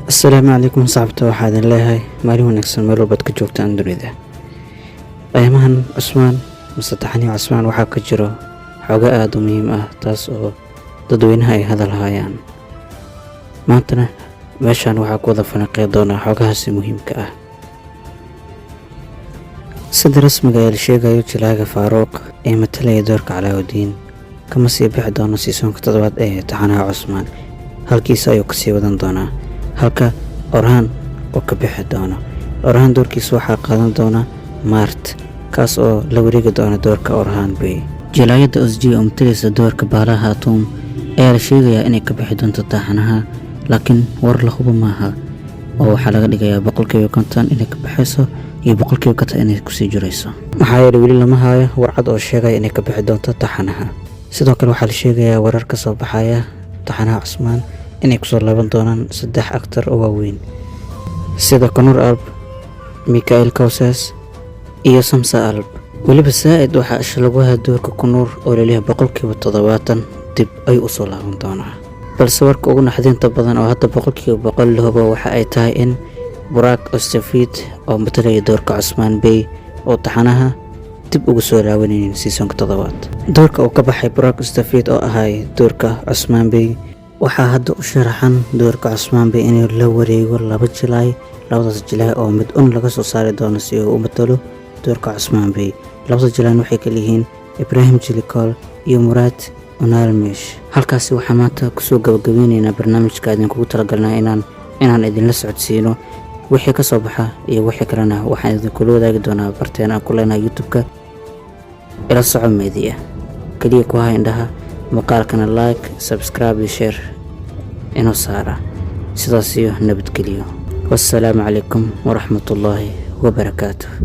asalaamu calaykum saxabta, waxaa idin leeyahay maalin wanaagsan meel walbaad ka joogtaan dunida. Qiimahan cusmaan mise taxanii cusmaan waxaa ka jiro xogo aad u muhiim ah, taas oo dadweynaha ay hadal hayaan. maantana meeshaan waxaa ku wada falanqeyn doonaa xogahaasi muhiimka ah. sida rasmiga ee la sheegayo Jilaaga Faaruq ee matalaya doorka Calaawudiin kama sii bixi doono seasonka toddobaad ee taxanaha cusmaan, halkiisa ayuu kasii wadan doonaa, halka Orhan oo ka bixi doono. Orhan doorkiisa waxaa qaadan doona Mart, kaas oo la wareegi doona doorka Orhan Bey. Jilaayada OSG oo matalaysa doorka Baalaha Atum ayaa la sheegayaa inay ka bixi doonto taxanaha, laakiin war la hubo maaha oo waxaa laga dhigayaa 50% inay ka baxayso iyo 50% inay kusii jirayso. maxaa yeelay weli lama hayo warcad oo sheegaya inay ka bixi doonto taxanaha. sidoo kale waxaa la sheegayaa warar ka soo baxaya taxanaha cusmaan inay kusoo laaban doonaan 3 actor oo waaweyn sida Conor Alb, Mikael Kausas iyo Samsa Alb. weliba Saa'id waxaa isha lagu hayaa doorka Conor oo leeyahay 70% dib ay u soo laaban doonaa. balse warka ugu naxdinta badan oo hadda 100% la hubo waxa ay tahay in Burak Özçivit oo matalaya doorka Cusmaan Bey oo taxanaha dib ugu soo laabanaynin seasonka toddobaad. doorka uu ka baxay Burak Özçivit oo ahay doorka Cusmaan Bey waxaa hadda u sharaxan doorka Cusmaan Bey inuu la wareego 2 Jilaay, labadaas Jilaay oo mid laga soo saari doono si uu u matalo doorka Cusmaan Bey. labada Jilaay waxay kala yihiin Ibrahim Jilikol iyo Murad Unalmish. halkaasi waxaa maanta kusoo gabagabaynaynaa barnaamijka idinkugu talagalnay inaan idinla socodsiino wixii ka soo baxa iyo wixii kalena waxaan idinkula wadaagi doonaa barteen aan ku leenahay YouTube-ka ila soco media. kaliya ku hay indhaha muuqaalkana like, subscribe iyo share inoo saara. sidaas iyo nabadgelyo. wassalaamu calaykum waraxmatullaahi wabarakaatuh.